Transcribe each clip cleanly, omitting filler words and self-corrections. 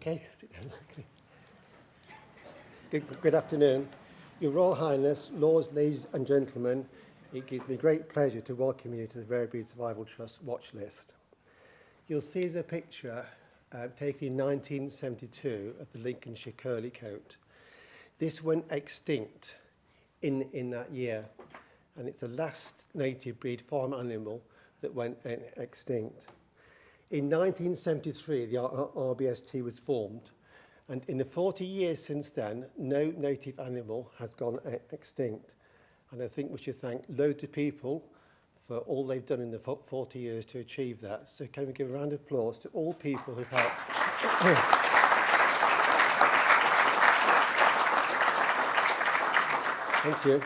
Okay. Good afternoon. Your Royal Highness, Lords, ladies and gentlemen, it gives me great pleasure to welcome you to the Rare Breed Survival Trust watch list. You'll see the picture taken in 1972 of the Lincolnshire curly-coat. This went extinct in that year, and it's the last native breed farm animal that went extinct. In 1973, the RBST was formed, and in the 40 years since then, no native animal has gone extinct. And I think we should thank loads of people for all they've done in the 40 years to achieve that. So can we give a round of applause to all people who've helped? Thank you.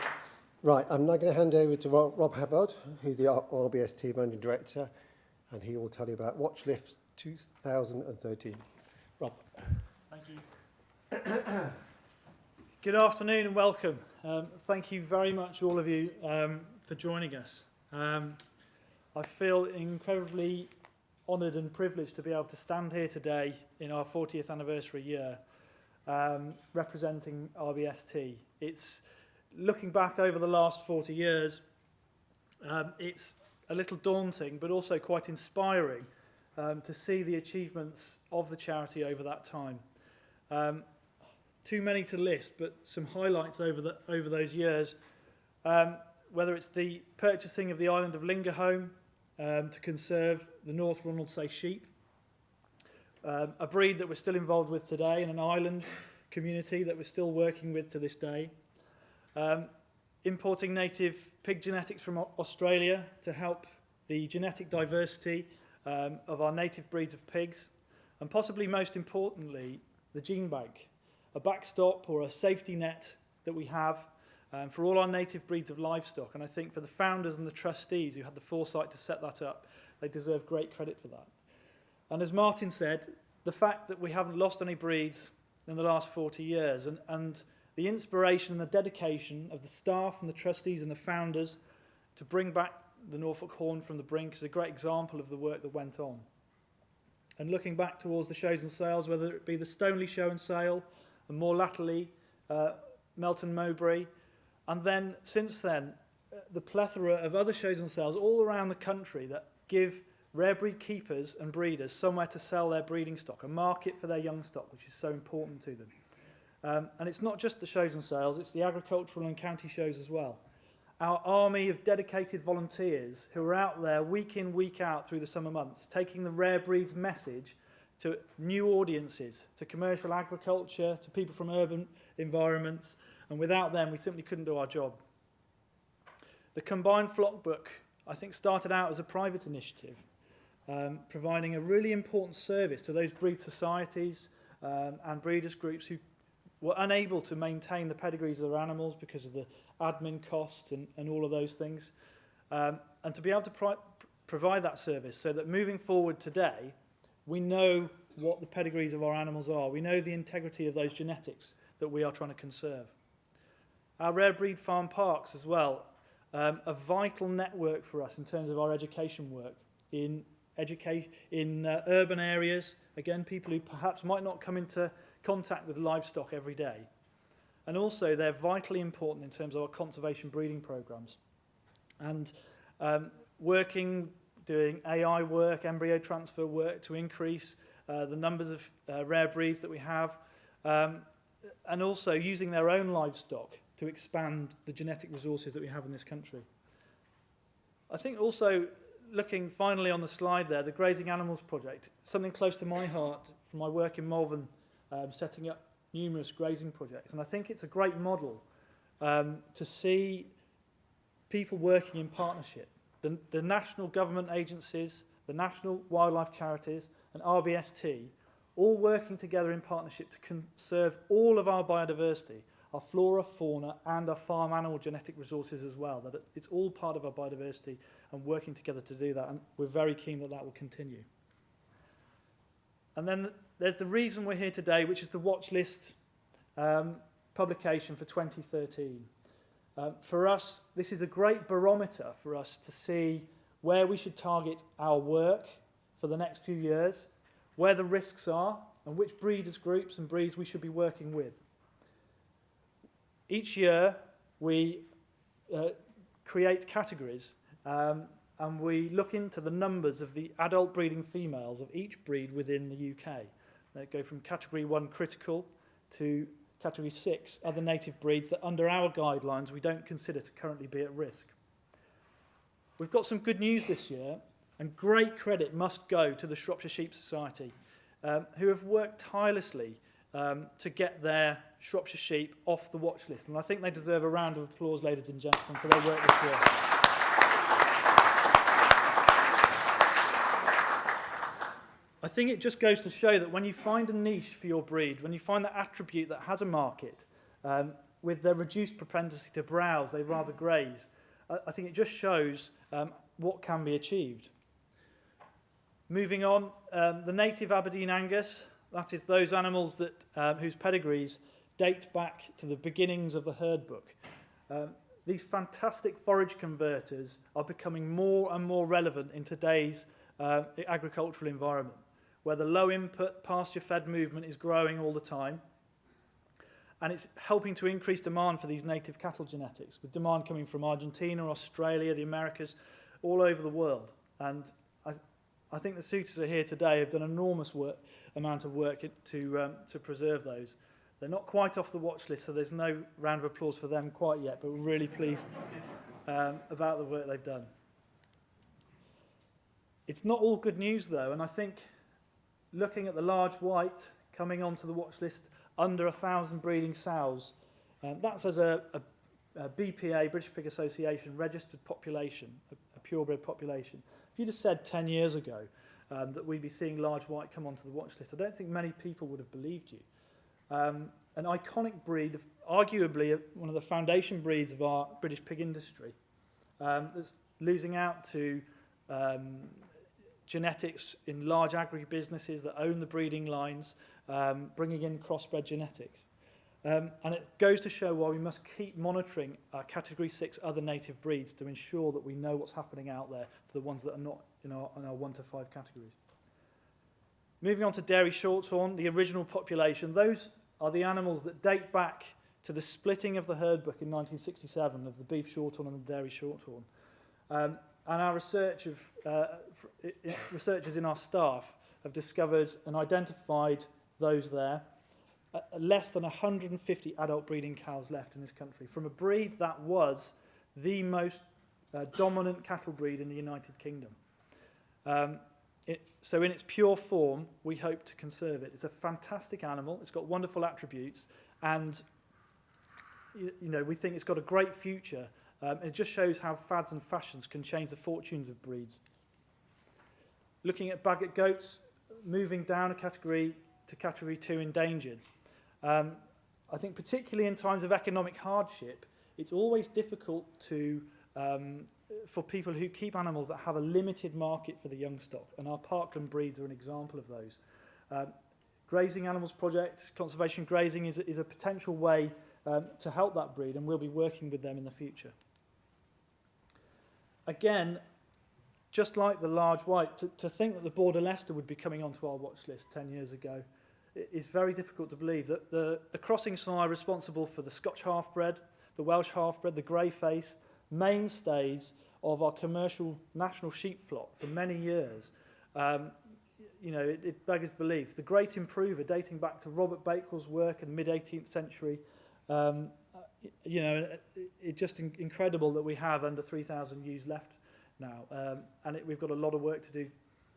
Right, I'm now going to hand over to Rob Havard, who's the RBST Managing Director, and he will tell you about Watchlist 2013. Rob. Thank you. Good afternoon and welcome. Thank you very much, all of you, for joining us. I feel incredibly honoured and privileged to be able to stand here today in our 40th anniversary year, representing RBST. It's looking back over the last 40 years, it's a little daunting, but also quite inspiring to see the achievements of the charity over that time. Too many to list, but some highlights over those years. Whether it's the purchasing of the island of Lingerholm to conserve the North Ronaldsay sheep, a breed that we're still involved with today in an island community that we're still working with to this day. Importing native pig genetics from Australia to help the genetic diversity of our native breeds of pigs, and possibly most importantly, the gene bank, a backstop or a safety net that we have for all our native breeds of livestock. And I think for the founders and the trustees who had the foresight to set that up, they deserve great credit for that. And as Martin said, the fact that we haven't lost any breeds in the last 40 years and the inspiration and the dedication of the staff and the trustees and the founders to bring back the Norfolk Horn from the brink is a great example of the work that went on. And looking back towards the shows and sales, whether it be the Stoneleigh Show and Sale, and more latterly, Melton Mowbray, and then, since then, the plethora of other shows and sales all around the country that give rare breed keepers and breeders somewhere to sell their breeding stock, a market for their young stock, which is so important to them. And it's not just the shows and sales, it's the agricultural and county shows as well. Our army of dedicated volunteers who are out there week in, week out through the summer months, taking the rare breeds message to new audiences, to commercial agriculture, to people from urban environments, and without them we simply couldn't do our job. The Combined Flock Book, I think, started out as a private initiative, providing a really important service to those breed societies and breeders groups who were unable to maintain the pedigrees of their animals because of the admin costs and all of those things. And to be able to provide that service so that moving forward today, we know what the pedigrees of our animals are. We know the integrity of those genetics that we are trying to conserve. Our rare breed farm parks as well, a vital network for us in terms of our education work in urban areas. Again, people who perhaps might not come into contact with livestock every day. And also they're vitally important in terms of our conservation breeding programs. And doing AI work, embryo transfer work to increase the numbers of rare breeds that we have, and also using their own livestock to expand the genetic resources that we have in this country. I think also, looking finally on the slide there, the Grazing Animals Project, something close to my heart from my work in Malvern, setting up numerous grazing projects. And I think it's a great model to see people working in partnership. The national government agencies, the national wildlife charities, and RBST, all working together in partnership to conserve all of our biodiversity, our flora, fauna, and our farm animal genetic resources as well. That it's all part of our biodiversity and working together to do that. And we're very keen that that will continue. And then there's the reason we're here today, which is the Watchlist publication for 2013. For us, this is a great barometer for us to see where we should target our work for the next few years, where the risks are, and which breeders groups and breeds we should be working with. Each year we create categories and we look into the numbers of the adult breeding females of each breed within the UK. They go from category 1 critical to category 6 other native breeds that under our guidelines we don't consider to currently be at risk. We've got some good news this year, and great credit must go to the Shropshire Sheep Society, who have worked tirelessly to get their Shropshire sheep off the watch list. And I think they deserve a round of applause, ladies and gentlemen, for their work this year. I think it just goes to show that when you find a niche for your breed, when you find that attribute that has a market, with their reduced propensity to browse, they rather graze, I think it just shows what can be achieved. Moving on, the native Aberdeen Angus, that is those animals that whose pedigrees date back to the beginnings of the herd book. These fantastic forage converters are becoming more and more relevant in today's agricultural environment, where the low input pasture-fed movement is growing all the time, and it's helping to increase demand for these native cattle genetics, with demand coming from Argentina, Australia, the Americas, all over the world. And I think the suitors are here today have done an enormous amount of work to preserve those. They're not quite off the watch list, so there's no round of applause for them quite yet, but we're really pleased about the work they've done. It's not all good news, though, and I think looking at the large white coming onto the watch list under 1,000 breeding sows, that's as a BPA, British Pig Association, registered population, a purebred population. If you'd have said 10 years ago that we'd be seeing large white come onto the watch list, I don't think many people would have believed you. An iconic breed, arguably one of the foundation breeds of our British pig industry, that's losing out to genetics in large agri-businesses that own the breeding lines, bringing in crossbred genetics. And it goes to show why we must keep monitoring our Category 6 other native breeds to ensure that we know what's happening out there for the ones that are not in our 1 to 5 categories. Moving on to dairy shorthorn, the original population, those are the animals that date back to the splitting of the herd book in 1967 of the beef shorthorn and the dairy shorthorn. And our researchers in our staff have discovered and identified those there. Less than 150 adult breeding cows left in this country from a breed that was the most dominant cattle breed in the United Kingdom. So in its pure form, we hope to conserve it. It's a fantastic animal. It's got wonderful attributes, and we think it's got a great future. It just shows how fads and fashions can change the fortunes of breeds. Looking at Bagot goats, moving down a category to category 2 endangered. I think particularly in times of economic hardship, it's always difficult for people who keep animals that have a limited market for the young stock, and our Parkland breeds are an example of those. Grazing Animals Project, conservation grazing is a potential way to help that breed, and we'll be working with them in the future. Again, just like the large white, to think that the Border Leicester would be coming onto our watch list 10 years ago is very difficult to believe. That the crossing sire responsible for the Scotch half-bred, the Welsh half-bred, the grey face, mainstays of our commercial national sheep flock for many years, it beggars belief. The great improver dating back to Robert Bakewell's work in the mid-18th century, it's just incredible that we have under 3,000 ewes left now, and we've got a lot of work to do.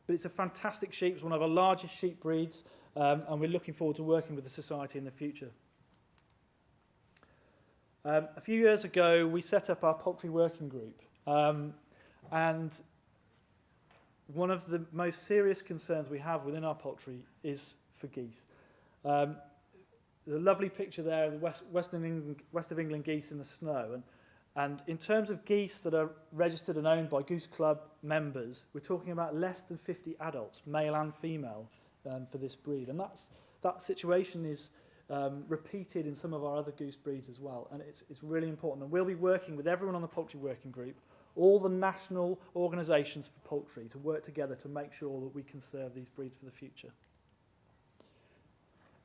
But it's a fantastic sheep. It's one of our largest sheep breeds, and we're looking forward to working with the Society in the future. A few years ago, we set up our poultry working group, and one of the most serious concerns we have within our poultry is for geese. The lovely picture there of the west of England geese in the snow, and in terms of geese that are registered and owned by Goose Club members, we're talking about less than 50 adults, male and female, for this breed, and that situation is repeated in some of our other goose breeds as well, and it's really important. And we'll be working with everyone on the poultry working group, all the national organisations for poultry, to work together to make sure that we conserve these breeds for the future.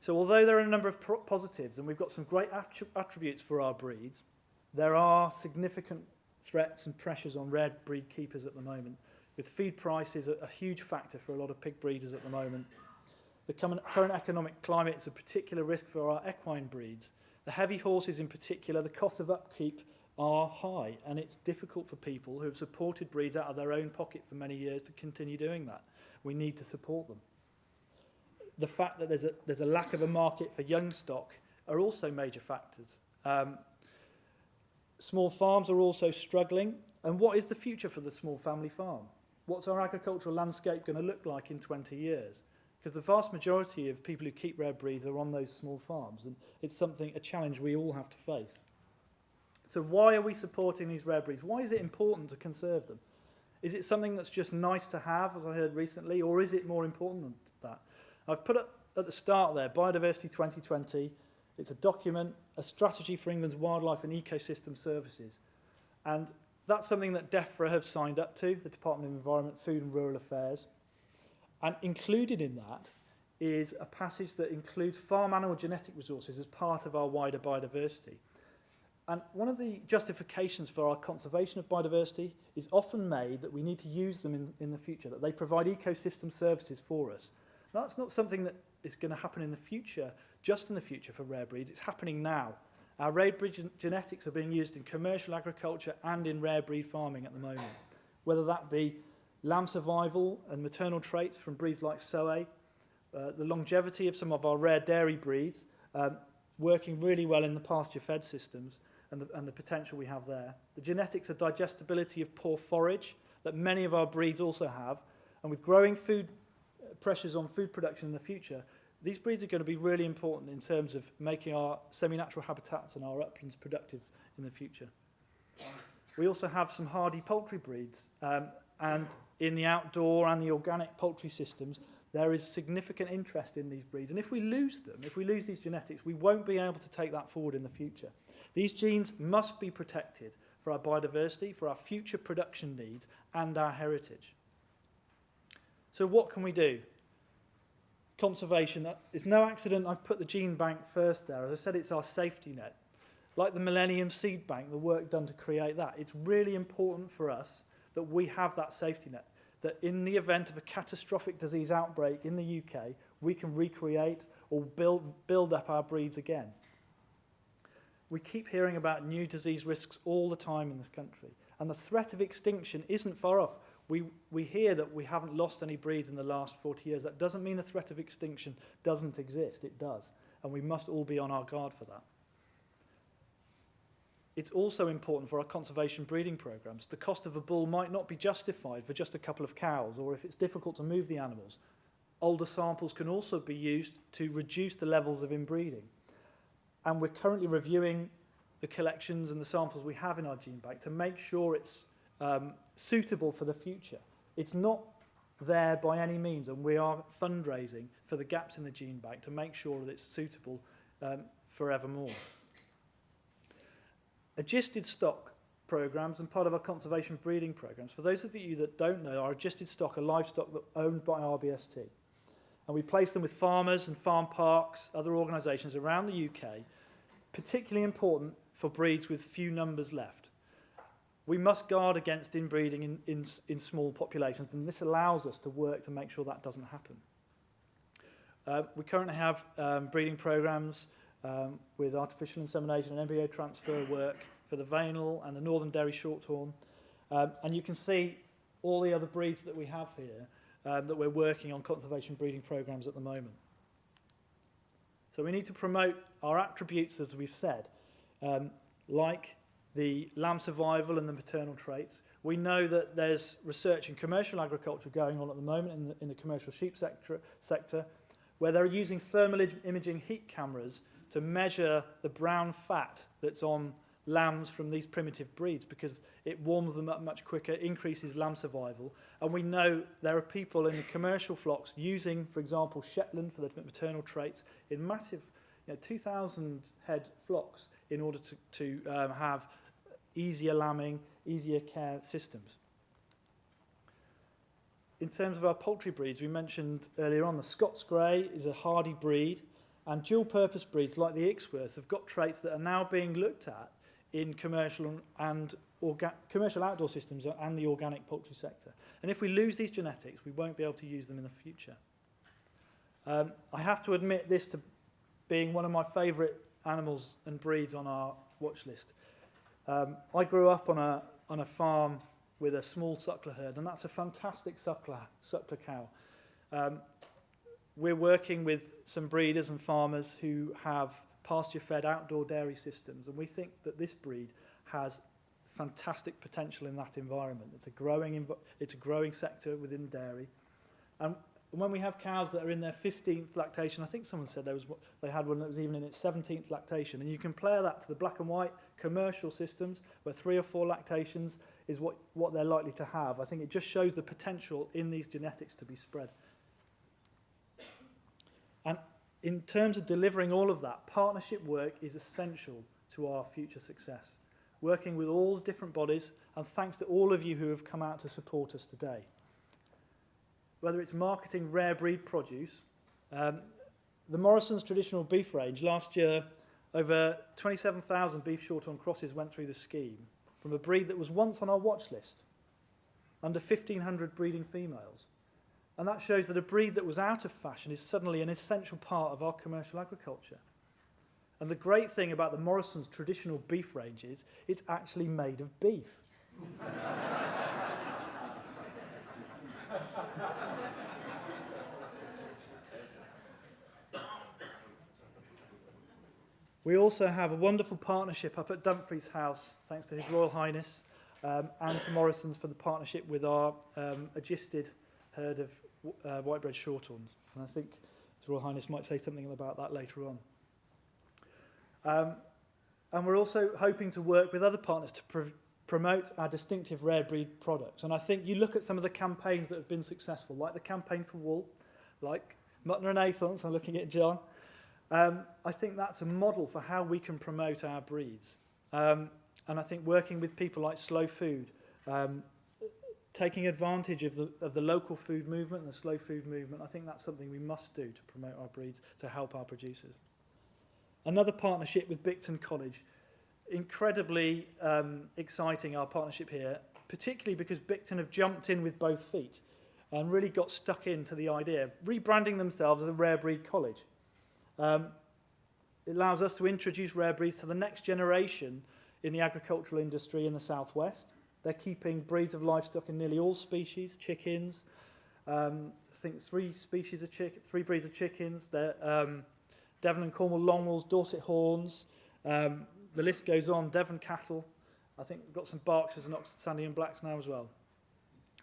So although there are a number of positives, and we've got some great attributes for our breeds, there are significant threats and pressures on rare breed keepers at the moment, with feed prices a huge factor for a lot of pig breeders at the moment. The current economic climate is a particular risk for our equine breeds. The heavy horses in particular, the cost of upkeep are high, and it's difficult for people who have supported breeds out of their own pocket for many years to continue doing that. We need to support them. The fact that there's a lack of a market for young stock are also major factors. Small farms are also struggling. And what is the future for the small family farm? What's our agricultural landscape going to look like in 20 years? Because the vast majority of people who keep rare breeds are on those small farms, and it's a challenge we all have to face. So why are we supporting these rare breeds? Why is it important to conserve them? Is it something that's just nice to have, as I heard recently, or is it more important than that? I've put up at the start there, Biodiversity 2020. It's a document, a strategy for England's wildlife and ecosystem services. And that's something that DEFRA have signed up to, the Department of Environment, Food and Rural Affairs. And included in that is a passage that includes farm animal genetic resources as part of our wider biodiversity. And one of the justifications for our conservation of biodiversity is often made that we need to use them in the future, that they provide ecosystem services for us. Now, that's not something that is going to happen in the future, just in the future for rare breeds. It's happening now. Our rare breed genetics are being used in commercial agriculture and in rare breed farming at the moment, whether that be lamb survival and maternal traits from breeds like Soay, the longevity of some of our rare dairy breeds, working really well in the pasture-fed systems, and the potential we have there. The genetics of digestibility of poor forage that many of our breeds also have, and with growing food pressures on food production in the future, these breeds are going to be really important in terms of making our semi-natural habitats and our uplands productive in the future. We also have some hardy poultry breeds, and in the outdoor and the organic poultry systems, there is significant interest in these breeds. And if we lose them, if we lose these genetics, we won't be able to take that forward in the future. These genes must be protected for our biodiversity, for our future production needs, and our heritage. So what can we do? Conservation. It's no accident I've put the gene bank first there. As I said, it's our safety net. Like the Millennium Seed Bank, the work done to create that, it's really important for us that we have that safety net, that in the event of a catastrophic disease outbreak in the UK, we can recreate or build up our breeds again. We keep hearing about new disease risks all the time in this country, and the threat of extinction isn't far off. We hear that we haven't lost any breeds in the last 40 years. That doesn't mean the threat of extinction doesn't exist. It does, and we must all be on our guard for that. It's also important for our conservation breeding programs. The cost of a bull might not be justified for just a couple of cows, or if it's difficult to move the animals. Older samples can also be used to reduce the levels of inbreeding. And we're currently reviewing the collections and the samples we have in our gene bank to make sure it's suitable for the future. It's not there by any means, and we are fundraising for the gaps in the gene bank to make sure that it's suitable forevermore. Adjusted stock programs and part of our conservation breeding programs. For those of you that don't know, our adjusted stock are livestock that are owned by RBST. And we place them with farmers and farm parks, other organisations around the UK, particularly important for breeds with few numbers left. We must guard against inbreeding in small populations, and this allows us to work to make sure that doesn't happen. We currently have breeding programs with artificial insemination and embryo transfer work for the Veinal and the Northern Dairy Shorthorn. And you can see all the other breeds that we have here that we're working on conservation breeding programs at the moment. So we need to promote our attributes, as we've said, like the lamb survival and the maternal traits. We know that there's research in commercial agriculture going on at the moment in the commercial sheep sector where they're using thermal imaging heat cameras to measure the brown fat that's on lambs from these primitive breeds because it warms them up much quicker, increases lamb survival. And we know there are people in the commercial flocks using, for example, Shetland for the maternal traits in massive 2,000 head flocks in order to have easier lambing, easier care systems. In terms of our poultry breeds, we mentioned earlier on the Scots Grey is a hardy breed, And dual-purpose breeds like the Ixworth have got traits that are now being looked at in commercial outdoor systems and the organic poultry sector. And if we lose these genetics, we won't be able to use them in the future. I have to admit this to being one of my favourite animals and breeds on our watch list. I grew up on a farm with a small suckler herd, and that's a fantastic suckler cow. We're working with some breeders and farmers who have pasture-fed outdoor dairy systems, and we think that this breed has fantastic potential in that environment. It's a growing sector within dairy, and when we have cows that are in their 15th lactation, I think someone said they had one that was even in its 17th lactation, and you compare that to the black and white commercial systems where 3 or 4 lactations is what they're likely to have. I think it just shows the potential in these genetics to be spread. And in terms of delivering all of that, partnership work is essential to our future success. Working with all the different bodies, and thanks to all of you who have come out to support us today. Whether it's marketing rare breed produce, the Morrison's traditional beef range, last year over 27,000 beef shorthorn crosses went through the scheme from a breed that was once on our watch list, under 1,500 breeding females. And that shows that a breed that was out of fashion is suddenly an essential part of our commercial agriculture. And the great thing about the Morrison's traditional beef range is it's actually made of beef. We also have a wonderful partnership up at Dumfries House, thanks to His Royal Highness, and to Morrison's for the partnership with our agisted herd of white-bred shorthorns. And I think His Royal Highness might say something about that later on. And we're also hoping to work with other partners to promote our distinctive rare breed products. And I think you look at some of the campaigns that have been successful, like the campaign for wool, like Mutton Renaissance, I'm looking at John. I think that's a model for how we can promote our breeds. And I think working with people like Slow Food, taking advantage of the local food movement and the slow food movement, I think that's something we must do to promote our breeds, to help our producers. Another partnership with Bicton College. Incredibly exciting, our partnership here, particularly because Bicton have jumped in with both feet and really got stuck into the idea, rebranding themselves as a rare breed college. It allows us to introduce rare breeds to the next generation in the agricultural industry in the southwest. They're keeping breeds of livestock in nearly all species, chickens. I think 3 breeds of chickens. They're Devon and Cornwall Longwools, Dorset Horns. The list goes on. Devon cattle. I think we've got some Berkshires and Oxford Sandy and Blacks now as well.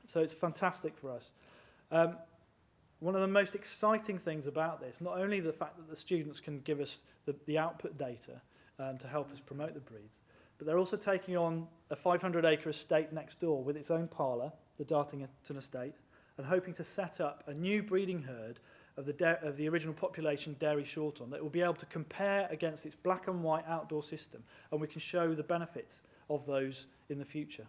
So it's fantastic for us. One of the most exciting things about this, not only the fact that the students can give us the output data to help us promote the breeds, but they're also taking on a 500-acre estate next door with its own parlour, the Dartington Estate, and hoping to set up a new breeding herd of the original population dairy shorthorn that will be able to compare against its black and white outdoor system, and we can show the benefits of those in the future.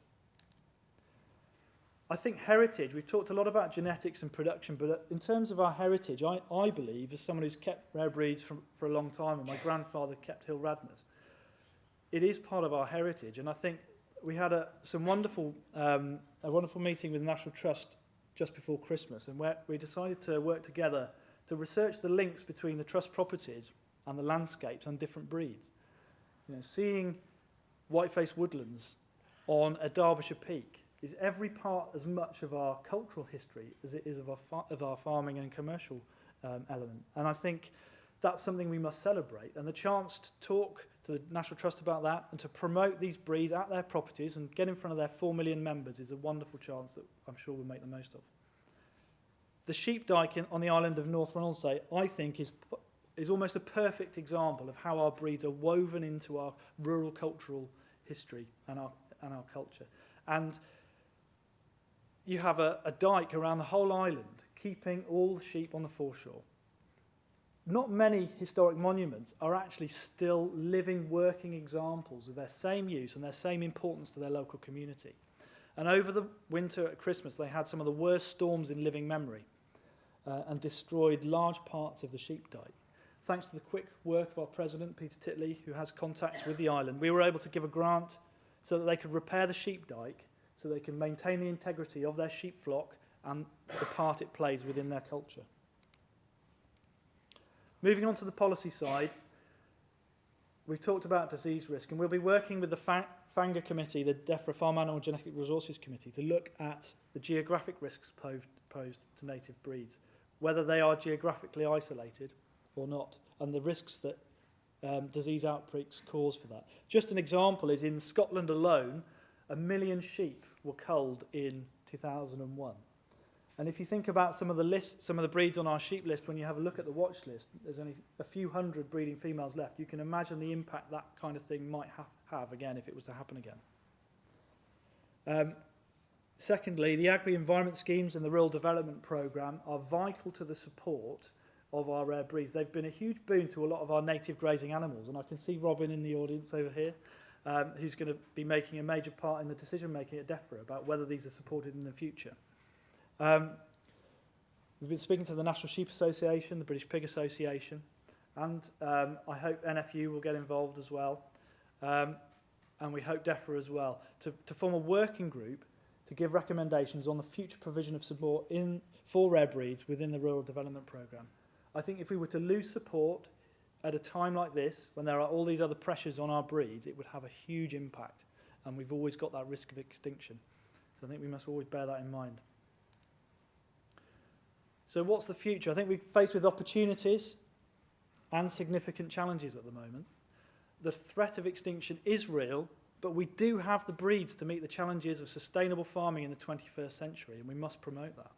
I think heritage, we've talked a lot about genetics and production, but in terms of our heritage, I believe, as someone who's kept rare breeds for a long time, and my grandfather kept Hill Radners, it is part of our heritage. And I think we had a wonderful meeting with the National Trust just before Christmas, and where we decided to work together to research the links between the trust properties and the landscapes and different breeds. You know, seeing white-faced woodlands on a Derbyshire peak is every part as much of our cultural history as it is of our farming and commercial element. And I think that's something we must celebrate. And the chance to talk to the National Trust about that and to promote these breeds at their properties and get in front of their 4 million members is a wonderful chance that I'm sure we'll make the most of. The sheep dyke on the island of North Ronaldsay, I think, is almost a perfect example of how our breeds are woven into our rural cultural history and our culture. And you have a dike around the whole island, keeping all the sheep on the foreshore. Not many historic monuments are actually still living, working examples of their same use and their same importance to their local community. And over the winter at Christmas, they had some of the worst storms in living memory and destroyed large parts of the sheep dike. thanks to the quick work of our president, Peter Titley, who has contacts with the island, we were able to give a grant so that they could repair the sheep dyke, so they can maintain the integrity of their sheep flock and the part it plays within their culture. Moving on to the policy side, we've talked about disease risk, and we'll be working with the FANGA committee, the DEFRA Farm Animal Genetic Resources Committee, to look at the geographic risks posed to native breeds, whether they are geographically isolated or not, and the risks that disease outbreaks cause for that. Just an example is in Scotland alone, 1 million sheep were culled in 2001. And if you think about some of the breeds on our sheep list, when you have a look at the watch list, there's only a few hundred breeding females left. You can imagine the impact that kind of thing might have again if it was to happen again. Secondly, the agri-environment schemes and the rural development programme are vital to the support of our rare breeds. They've been a huge boon to a lot of our native grazing animals, and I can see Robin in the audience over here, who's going to be making a major part in the decision-making at DEFRA about whether these are supported in the future. We've been speaking to the National Sheep Association, the British Pig Association, and I hope NFU will get involved as well, and we hope DEFRA as well, to form a working group to give recommendations on the future provision of support for rare breeds within the Rural Development Programme. I think if we were to lose support at a time like this, when there are all these other pressures on our breeds, it would have a huge impact, and we've always got that risk of extinction. So I think we must always bear that in mind. So what's the future? I think we're faced with opportunities and significant challenges at the moment. The threat of extinction is real, but we do have the breeds to meet the challenges of sustainable farming in the 21st century, and we must promote that.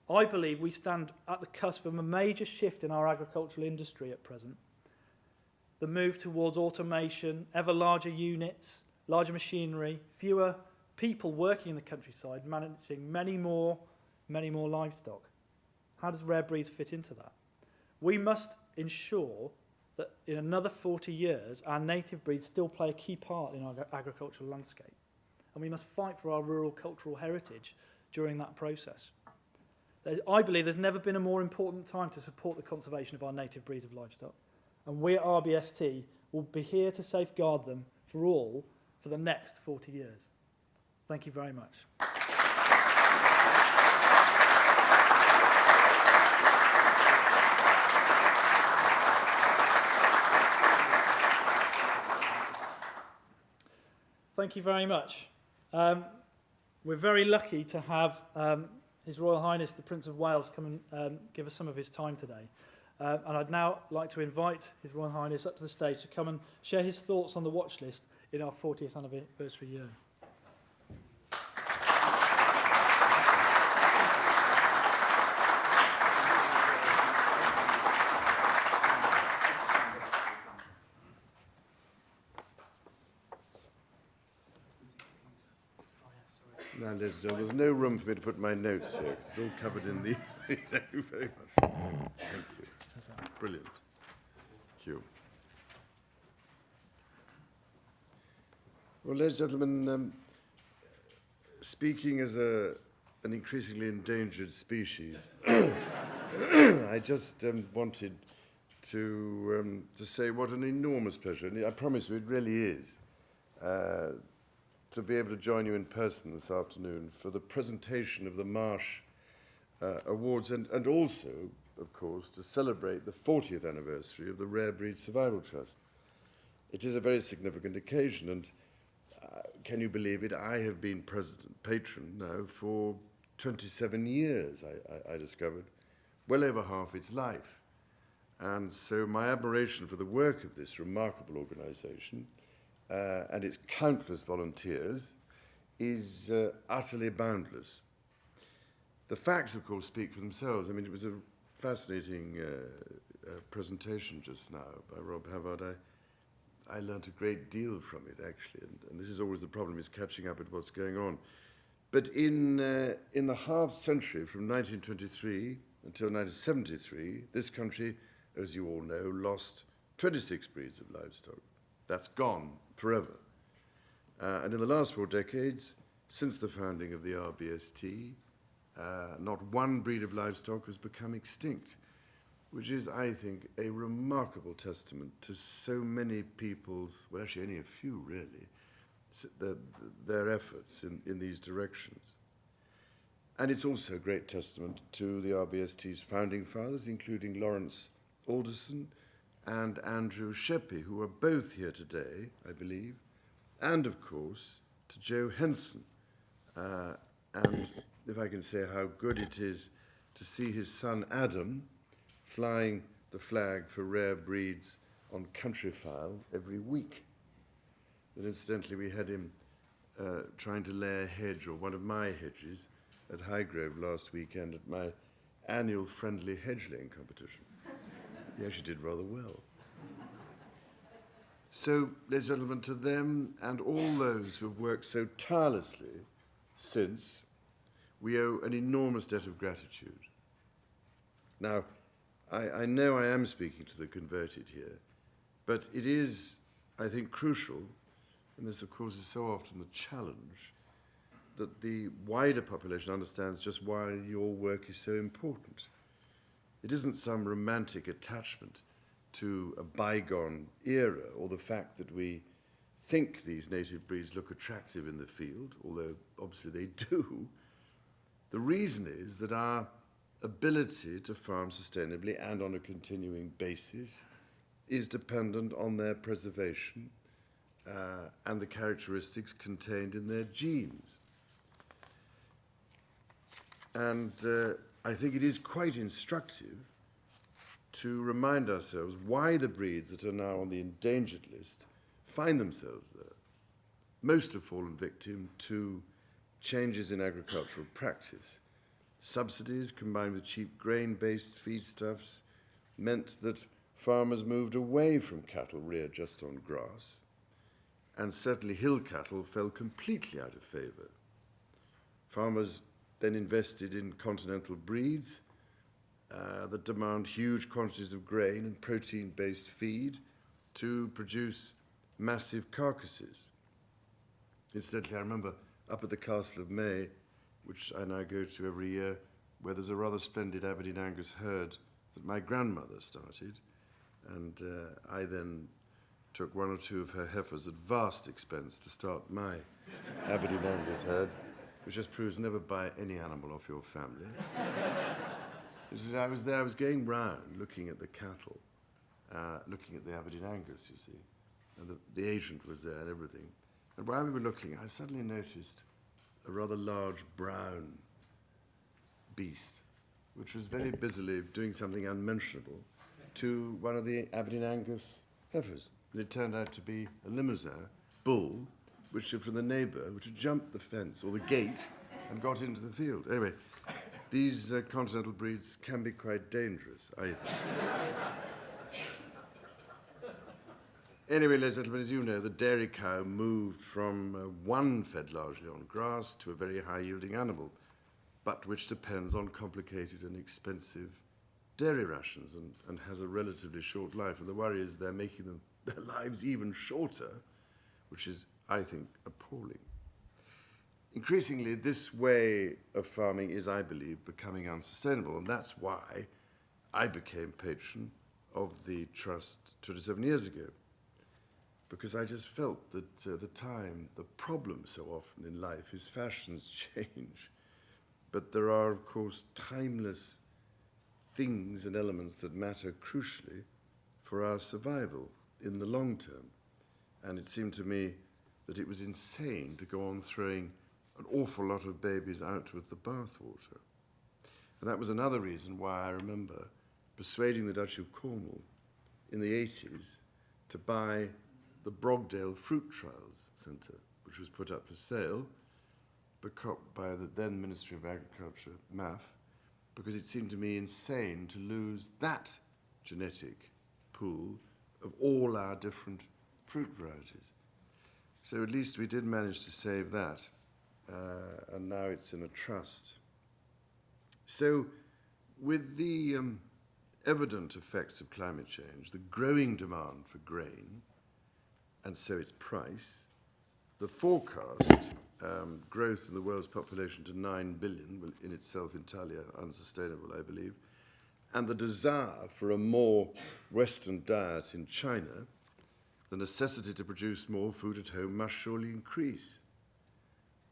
I believe we stand at the cusp of a major shift in our agricultural industry at present. The move towards automation, ever larger units, larger machinery, fewer people working in the countryside, managing many more livestock. How does rare breeds fit into that? We must ensure that in another 40 years, our native breeds still play a key part in our agricultural landscape. And we must fight for our rural cultural heritage during that process. I believe there's never been a more important time to support the conservation of our native breeds of livestock. And we at RBST will be here to safeguard them for all for the next 40 years. Thank you very much. Thank you very much. We're very lucky to have His Royal Highness the Prince of Wales come and give us some of his time today. And I'd now like to invite His Royal Highness up to the stage to come and share his thoughts on the watch list in our 40th anniversary year. Now, ladies and gentlemen, there's no room for me to put my notes here. It's all covered in these things. Thank you very much. Thank you. Brilliant. Thank you. Well, ladies and gentlemen, speaking as an increasingly endangered species, I just wanted to say what an enormous pleasure, and I promise you it really is, to be able to join you in person this afternoon for the presentation of the Marsh Awards and also, of course, to celebrate the 40th anniversary of the Rare Breed Survival Trust. It is a very significant occasion, and can you believe it, I have been patron now for 27 years, I discovered, well over half its life. And so my admiration for the work of this remarkable organisation and its countless volunteers is utterly boundless. The facts, of course, speak for themselves. I mean, it was a fascinating presentation just now by Rob Havard. I learnt a great deal from it, actually, and this is always the problem, is catching up with what's going on. But in the half century, from 1923 until 1973, this country, as you all know, lost 26 breeds of livestock. That's gone forever. And in the last 4 decades, since the founding of the RBST, not one breed of livestock has become extinct. which is, I think, a remarkable testament to so many people's, well, actually only a few really, their efforts in these directions. And it's also a great testament to the RBST's founding fathers, including Lawrence Alderson and Andrew Sheppey, who are both here today, I believe, and, of course, to Joe Henson. And if I can say how good it is to see his son Adam flying the flag for rare breeds on Countryfile every week. And incidentally, we had him trying to lay a hedge, or one of my hedges, at Highgrove last weekend at my annual friendly hedge laying competition. He actually did rather well. So, ladies and gentlemen, to them and all those who have worked so tirelessly since, we owe an enormous debt of gratitude. Now, I know I am speaking to the converted here, but it is, I think, crucial, and this, of course, is so often the challenge, that the wider population understands just why your work is so important. It isn't some romantic attachment to a bygone era, or the fact that we think these native breeds look attractive in the field, although obviously they do. The reason is that our ability to farm sustainably and on a continuing basis is dependent on their preservation and the characteristics contained in their genes. And I think it is quite instructive to remind ourselves why the breeds that are now on the endangered list find themselves there. Most have fallen victim to changes in agricultural practice. Subsidies combined with cheap grain-based feedstuffs meant that farmers moved away from cattle reared just on grass, and certainly hill cattle fell completely out of favour. Farmers then invested in continental breeds that demand huge quantities of grain and protein-based feed to produce massive carcasses. Incidentally, I remember up at the Castle of May, which I now go to every year, where there's a rather splendid Aberdeen Angus herd that my grandmother started, and I then took one or two of her heifers at vast expense to start my Aberdeen Angus herd, which just proves never buy any animal off your family. I was there, I was going round looking at the cattle, looking at the Aberdeen Angus, you see, and the agent was there and everything. And while we were looking, I suddenly noticed a rather large brown beast, which was very busily doing something unmentionable to one of the Aberdeen Angus heifers. And it turned out to be a Limousin bull, which had from the neighbour, which had jumped the fence or the gate and got into the field. Anyway, these continental breeds can be quite dangerous, I think. Anyway, ladies and gentlemen, as you know, the dairy cow moved from one fed largely on grass to a very high-yielding animal, but which depends on complicated and expensive dairy rations and has a relatively short life. And the worry is they're making their lives even shorter, which is, I think, appalling. Increasingly, this way of farming is, I believe, becoming unsustainable, and that's why I became patron of the Trust 27 years ago, because I just felt that the problem so often in life is fashions change, but there are, of course, timeless things and elements that matter crucially for our survival in the long term. And it seemed to me that it was insane to go on throwing an awful lot of babies out with the bathwater. And that was another reason why I remember persuading the Duchy of Cornwall in the 80s to buy the Brogdale Fruit Trials Centre, which was put up for sale by the then Ministry of Agriculture, MAF, because it seemed to me insane to lose that genetic pool of all our different fruit varieties. So at least we did manage to save that, and now it's in a trust. So with the evident effects of climate change, the growing demand for grain, and so its price, the forecast growth in the world's population to 9 billion, will in itself entirely unsustainable, I believe, and the desire for a more Western diet in China, the necessity to produce more food at home must surely increase.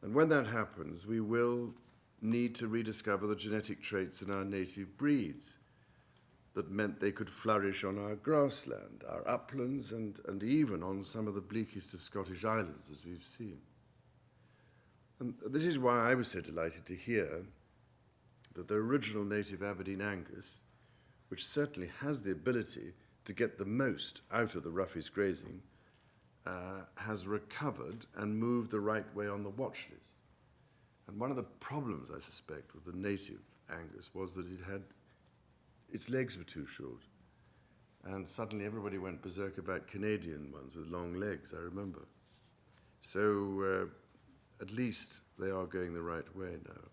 And when that happens, we will need to rediscover the genetic traits in our native breeds that meant they could flourish on our grassland, our uplands, and even on some of the bleakest of Scottish islands, as we've seen. And this is why I was so delighted to hear that the original native Aberdeen Angus, which certainly has the ability to get the most out of the roughest grazing, has recovered and moved the right way on the watch list. And one of the problems, I suspect, with the native Angus was that its legs were too short. And suddenly everybody went berserk about Canadian ones with long legs, I remember. So at least they are going the right way now.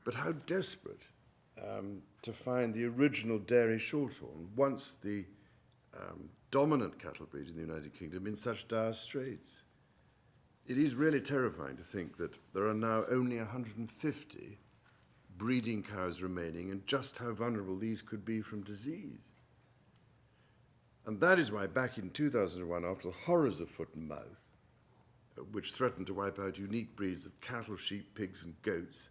But how desperate to find the original dairy shorthorn, once the dominant cattle breed in the United Kingdom, in such dire straits. It is really terrifying to think that there are now only 150 breeding cows remaining, and just how vulnerable these could be from disease. And that is why back in 2001, after the horrors of foot and mouth, which threatened to wipe out unique breeds of cattle, sheep, pigs, and goats,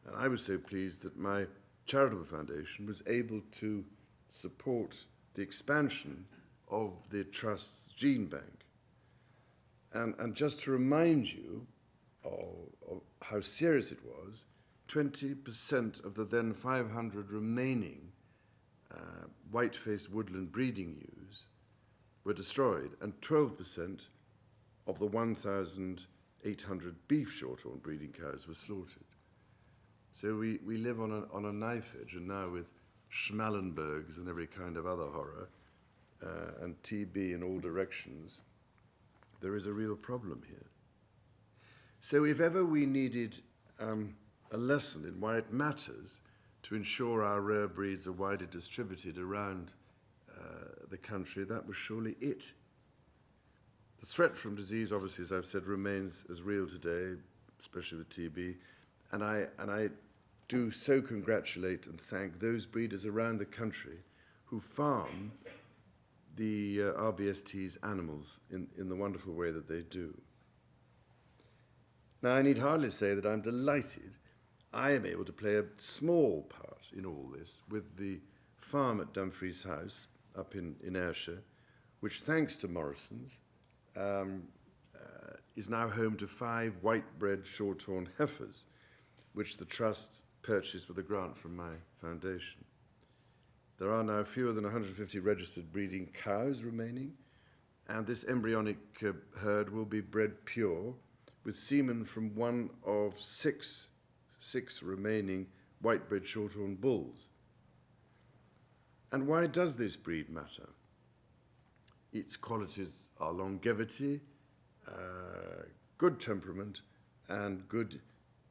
and I was so pleased that my charitable foundation was able to support the expansion of the Trust's gene bank. And just to remind you of how serious it was, 20% of the then 500 remaining white-faced woodland breeding ewes were destroyed, and 12% of the 1,800 beef shorthorn breeding cows were slaughtered. So we live on a knife edge, and now with Schmallenbergs and every kind of other horror, and TB in all directions, there is a real problem here. So if ever we needed a lesson in why it matters to ensure our rare breeds are widely distributed around the country, that was surely it. The threat from disease, obviously, as I've said, remains as real today, especially with TB, and I do so congratulate and thank those breeders around the country who farm the RBST's animals in the wonderful way that they do. Now, I need hardly say that I'm delighted I am able to play a small part in all this with the farm at Dumfries House up in Ayrshire, which, thanks to Morrison's, is now home to 5 white-bred shorthorn heifers, which the Trust purchased with a grant from my foundation. There are now fewer than 150 registered breeding cows remaining, and this embryonic herd will be bred pure with semen from one of six remaining white-bred shorthorn bulls. And why does this breed matter? Its qualities are longevity, good temperament, and good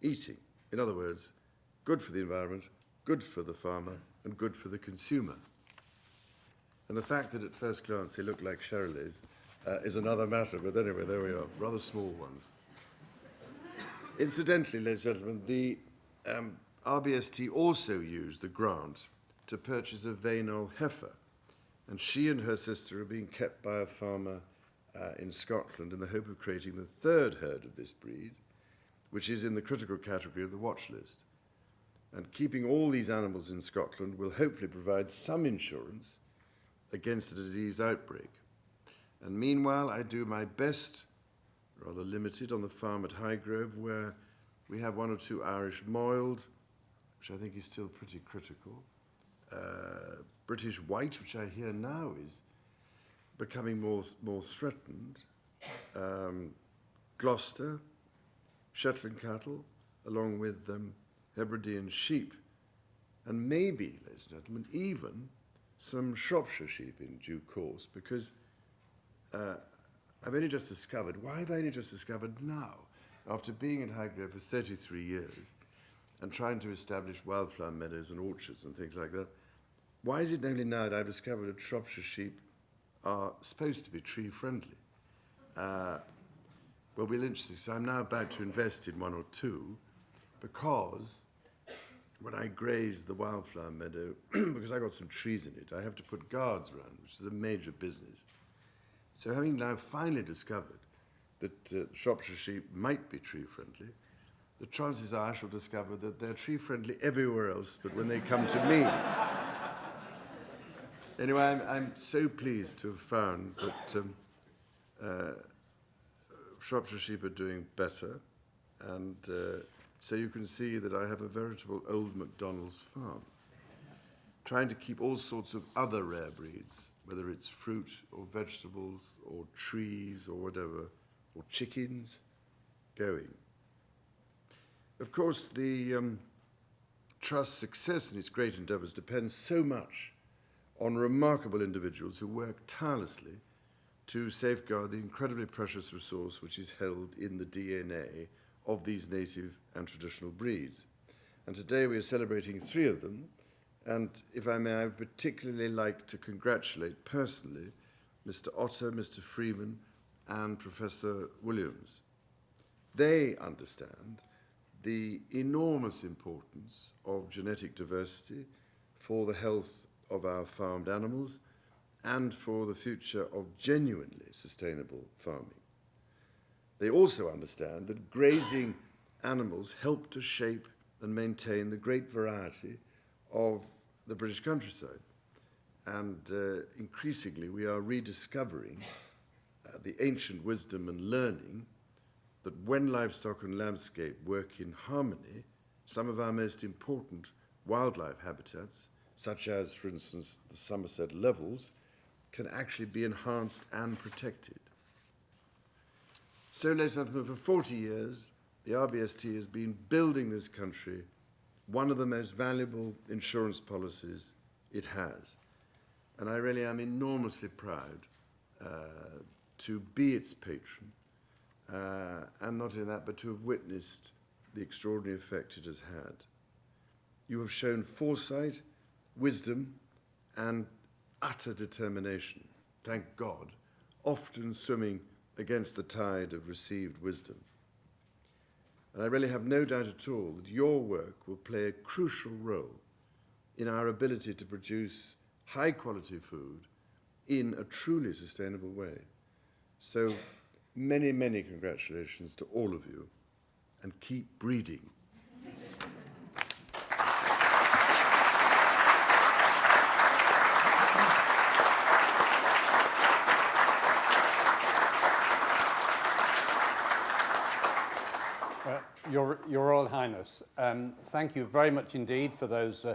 eating. In other words, good for the environment, good for the farmer, and good for the consumer. And the fact that at first glance they look like Charolais is another matter, but anyway, there we are, rather small ones. Incidentally, ladies and gentlemen, the RBST also used the grant to purchase a Vainol heifer, and she and her sister are being kept by a farmer in Scotland in the hope of creating the 3rd herd of this breed, which is in the critical category of the watch list. And keeping all these animals in Scotland will hopefully provide some insurance against a disease outbreak. And meanwhile, I do my best, rather limited, on the farm at Highgrove, where we have 1 or 2 Irish moiled, which I think is still pretty critical. British white, which I hear now is becoming more threatened. Gloucester, Shetland cattle, along with Hebridean sheep, and maybe, ladies and gentlemen, even some Shropshire sheep in due course, because I've only just discovered, why have I only just discovered now, after being at Highgrove for 33 years and trying to establish wildflower meadows and orchards and things like that, why is it only now that I've discovered that Shropshire sheep are supposed to be tree-friendly? Well, we'll interesting. So I'm now about to invest in 1 or 2 because when I graze the wildflower meadow, because I got some trees in it, I have to put guards around, which is a major business. So having now finally discovered that Shropshire sheep might be tree-friendly, the chances are I shall discover that they're tree-friendly everywhere else, but when they come to me. Anyway, I'm so pleased to have found that Shropshire sheep are doing better, and so you can see that I have a veritable old MacDonald's farm, trying to keep all sorts of other rare breeds, whether it's fruit or vegetables or trees or whatever, or chickens, going. Of course, the Trust's success in its great endeavours depends so much on remarkable individuals who work tirelessly to safeguard the incredibly precious resource which is held in the DNA of these native and traditional breeds. And today we are celebrating 3 of them, and if I may, I would particularly like to congratulate personally Mr. Otter, Mr. Freeman, and Professor Williams. They understand the enormous importance of genetic diversity for the health of our farmed animals and for the future of genuinely sustainable farming. They also understand that grazing animals help to shape and maintain the great variety of the British countryside. And increasingly we are rediscovering the ancient wisdom and learning that when livestock and landscape work in harmony, some of our most important wildlife habitats, such as, for instance, the Somerset levels, can actually be enhanced and protected. So, ladies and gentlemen, for 40 years, the RBST has been building this country one of the most valuable insurance policies it has. And I really am enormously proud to be its patron, and not in that, but to have witnessed the extraordinary effect it has had. You have shown foresight, wisdom, and utter determination, thank God, often swimming against the tide of received wisdom. And I really have no doubt at all that your work will play a crucial role in our ability to produce high-quality food in a truly sustainable way. So many, many congratulations to all of you, and keep breeding. Your Royal Highness, thank you very much indeed for those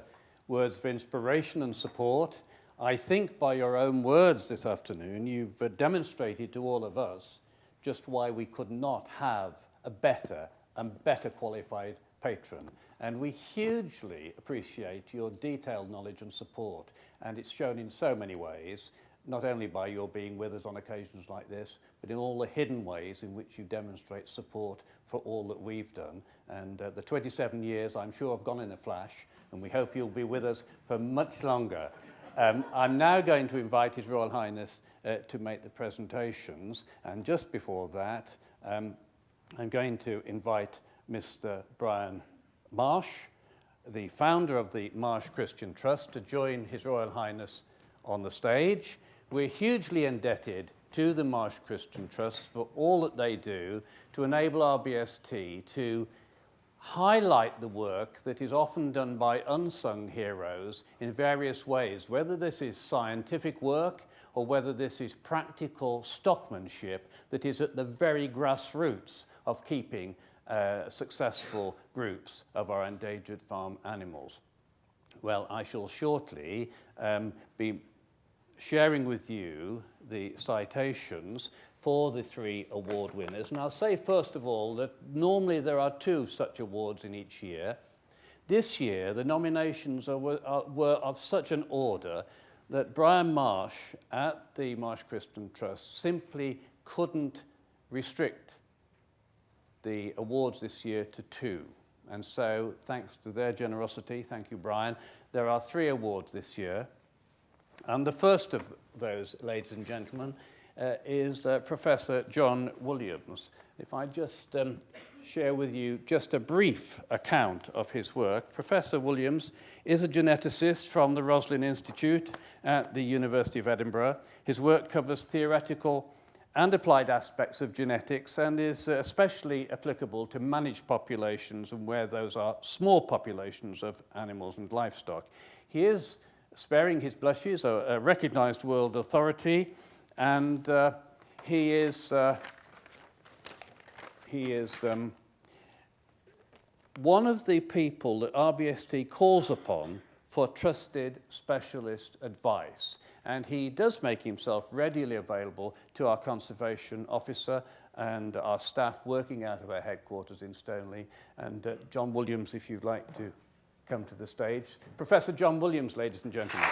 words of inspiration and support. I think by your own words this afternoon, you've demonstrated to all of us just why we could not have a better and better qualified patron. And we hugely appreciate your detailed knowledge and support. And it's shown in so many ways, not only by your being with us on occasions like this, but in all the hidden ways in which you demonstrate support for all that we've done. And the 27 years, I'm sure, have gone in a flash, and we hope you'll be with us for much longer. I'm now going to invite His Royal Highness to make the presentations, and just before that, I'm going to invite Mr. Brian Marsh, the founder of the Marsh Christian Trust, to join His Royal Highness on the stage. We're hugely indebted to the Marsh Christian Trust for all that they do to enable RBST to highlight the work that is often done by unsung heroes in various ways, whether this is scientific work or whether this is practical stockmanship that is at the very grassroots of keeping successful groups of our endangered farm animals. Well, I shall shortly be sharing with you the citations for the 3 award winners. And I'll say first of all that normally there are 2 such awards in each year. This year the nominations were of such an order that Brian Marsh at the Marsh Christian Trust simply couldn't restrict the awards this year to 2. And so thanks to their generosity, thank you Brian, there are 3 awards this year. And the first of those, ladies and gentlemen, is Professor John Williams. If I just share with you just a brief account of his work. Professor Williams is a geneticist from the Roslin Institute at the University of Edinburgh. His work covers theoretical and applied aspects of genetics and is especially applicable to managed populations and where those are small populations of animals and livestock. He is, sparing his blushes, a recognized world authority, and he is one of the people that RBST calls upon for trusted specialist advice. And he does make himself readily available to our conservation officer and our staff working out of our headquarters in Stoneleigh. And John Williams, if you'd like to come to the stage. Professor John Williams, ladies and gentlemen.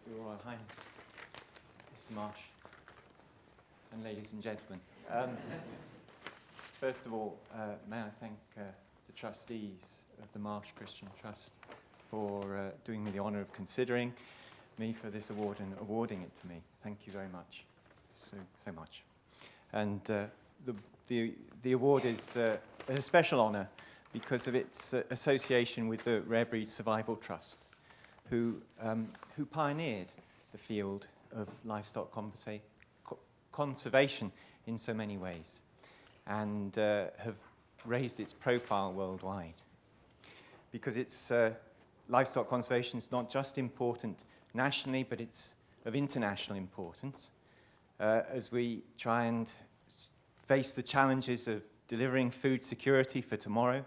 Your Royal Highness, Mr. Marsh, and ladies and gentlemen. First of all, may I thank the trustees of the Marsh Christian Trust for doing me the honour of considering me for this award and awarding it to me. Thank you very much, so much. And the award is a special honour because of its association with the Rare Breed Survival Trust, who pioneered the field of livestock conservation in so many ways and have raised its profile worldwide. Because it's livestock conservation is not just important nationally, but it's of international importance as we try and face the challenges of delivering food security for tomorrow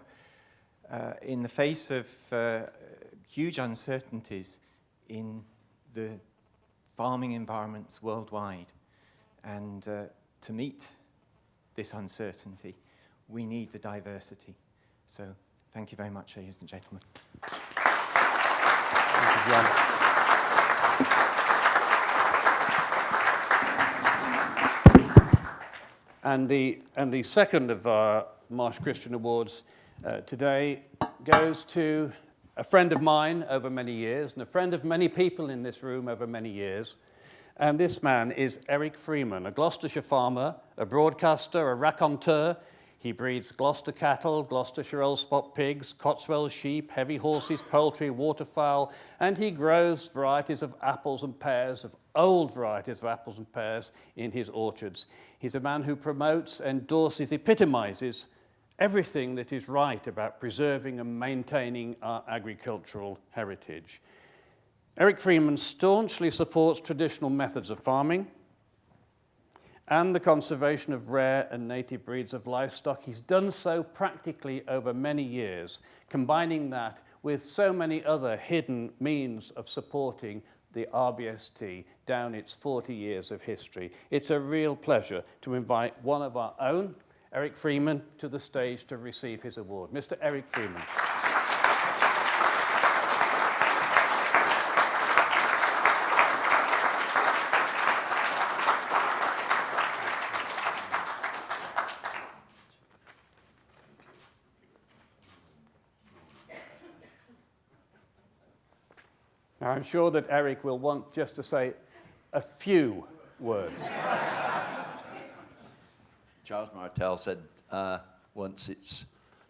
in the face of huge uncertainties in the farming environments worldwide. And to meet this uncertainty, we need the diversity. So thank you very much, ladies and gentlemen. Thank you, John. And the second of our Marsh Christian Awards today goes to a friend of mine over many years, and a friend of many people in this room over many years. And this man is Eric Freeman, a Gloucestershire farmer, a broadcaster, a raconteur. He breeds Gloucester cattle, Gloucestershire old spot pigs, Cotswold sheep, heavy horses, poultry, waterfowl, and he grows varieties of apples and pears, of old varieties of apples and pears in his orchards. He's a man who promotes, endorses, epitomizes everything that is right about preserving and maintaining our agricultural heritage. Eric Freeman staunchly supports traditional methods of farming and the conservation of rare and native breeds of livestock. He's done so practically over many years, combining that with so many other hidden means of supporting the RBST down its 40 years of history. It's a real pleasure to invite one of our own, Eric Freeman, to the stage to receive his award. Mr. Eric Freeman. Now, I'm sure that Eric will want just to say a few words. Charles Martel said once, it's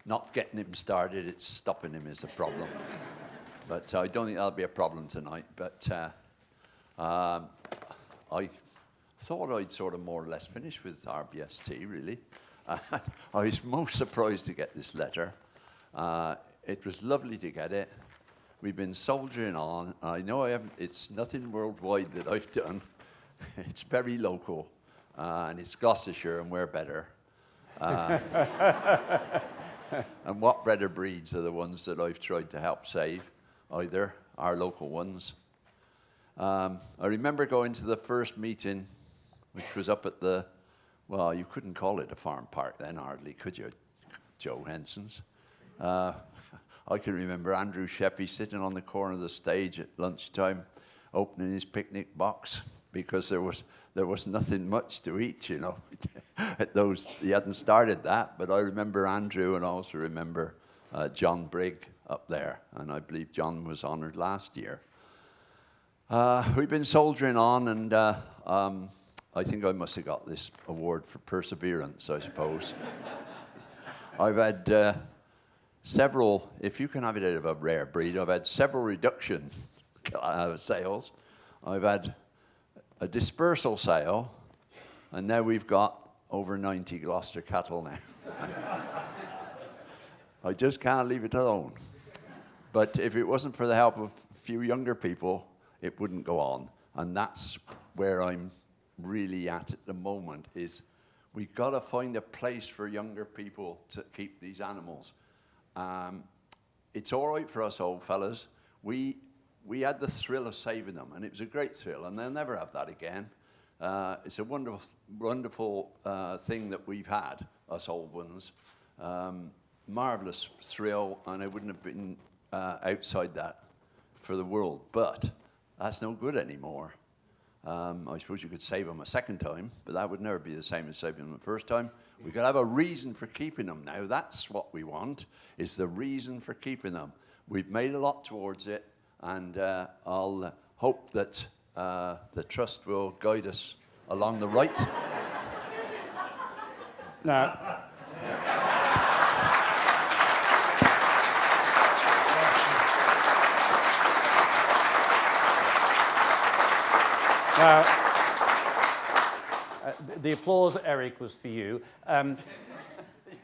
not getting him started, it's stopping him is a problem. But I don't think that'll be a problem tonight. But I thought I'd sort of more or less finish with RBST, really. I was most surprised to get this letter. It was lovely to get it. We've been soldiering on. I know it's nothing worldwide that I've done. It's very local. And it's Gloucestershire, and we're better. And what better breeds are the ones that I've tried to help save, either our local ones. I remember going to the first meeting, which was up at the well, you couldn't call it a farm park then, hardly, could you, Joe Henson's? I can remember Andrew Sheppy sitting on the corner of the stage at lunchtime, opening his picnic box, because there was nothing much to eat, you know. He hadn't started that, but I remember Andrew, and I also remember John Brigg up there, and I believe John was honoured last year. We've been soldiering on, and I think I must have got this award for perseverance, I suppose. I've had several, if you can have it out of a rare breed, I've had several reduction sales. I've had a dispersal sale, and now we've got over 90 Gloucester cattle now. I just can't leave it alone. But if it wasn't for the help of a few younger people, it wouldn't go on. And that's where I'm really at the moment, is we've got to find a place for younger people to keep these animals. It's all right for us old fellas. We had the thrill of saving them, and it was a great thrill, and they'll never have that again. It's a wonderful, wonderful thing that we've had, us old ones. Marvellous thrill, and I wouldn't have been outside that for the world. But that's no good anymore. I suppose you could save them a second time, but that would never be the same as saving them the first time. We've got to have a reason for keeping them now. That's what we want, is the reason for keeping them. We've made a lot towards it, and I'll hope that the Trust will guide us along the right. Now, the applause, Eric, was for you.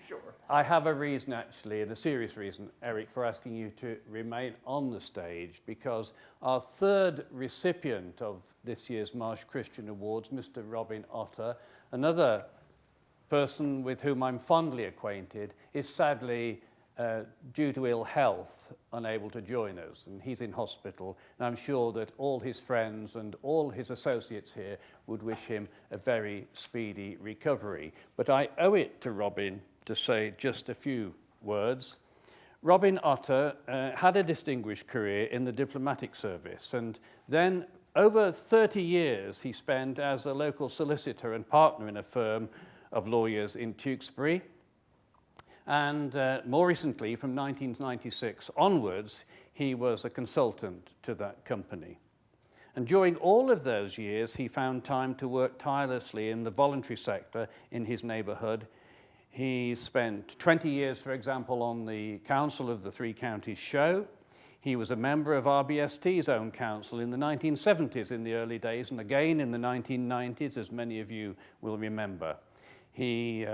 Sure. I have a reason, actually, and a serious reason, Eric, for asking you to remain on the stage, because our third recipient of this year's Marsh Christian Awards, Mr. Robin Otter, another person with whom I'm fondly acquainted, is sadly, due to ill health, unable to join us, and he's in hospital, and I'm sure that all his friends and all his associates here would wish him a very speedy recovery. But I owe it to Robin to say just a few words. Robin Otter had a distinguished career in the diplomatic service, and then over 30 years he spent as a local solicitor and partner in a firm of lawyers in Tewkesbury. And more recently, from 1996 onwards, he was a consultant to that company. And during all of those years, he found time to work tirelessly in the voluntary sector in his neighbourhood. He spent 20 years, for example, on the council of the Three Counties Show. He was a member of RBST's own council in the 1970s, in the early days, and again in the 1990s, as many of you will remember. He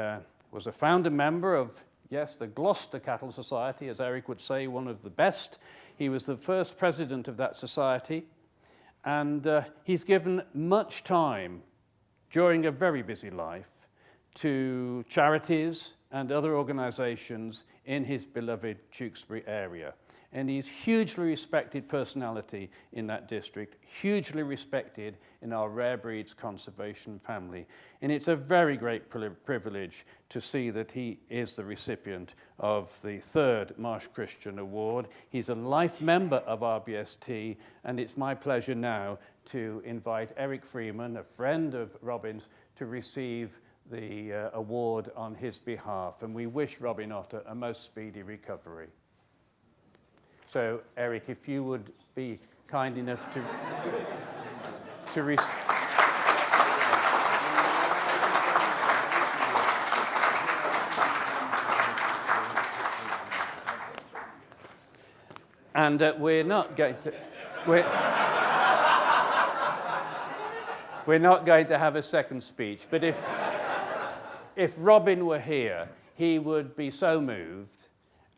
was a founder member of, yes, the Gloucester Cattle Society, as Eric would say, one of the best. He was the first president of that society, and he's given much time during a very busy life to charities and other organizations in his beloved Tewkesbury area. And he's hugely respected personality in that district, hugely respected in our rare breeds conservation family. And it's a very great privilege to see that he is the recipient of the third Marsh Christian Award. He's a life member of RBST, and it's my pleasure now to invite Eric Freeman, a friend of Robin's, to receive the award on his behalf. And we wish Robin Otter a most speedy recovery. So, Eric, if you would be kind enough to and we're not going to we're not going to have a second speech. But if Robin were here, he would be so moved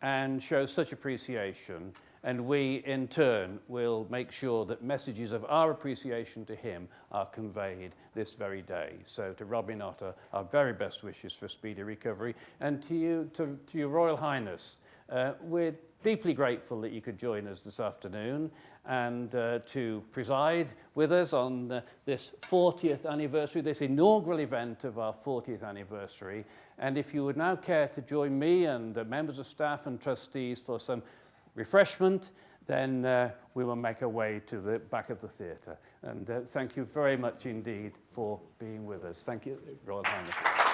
and show such appreciation, and we in turn will make sure that messages of our appreciation to him are conveyed this very day. So to Robin Otter, our very best wishes for speedy recovery, and to you, to your Royal Highness, we're deeply grateful that you could join us this afternoon and to preside with us on this 40th anniversary, this inaugural event of our 40th anniversary. And if you would now care to join me and members of staff and trustees for some refreshment, then we will make our way to the back of the theatre. And thank you very much indeed for being with us. Thank you, Royal Highness.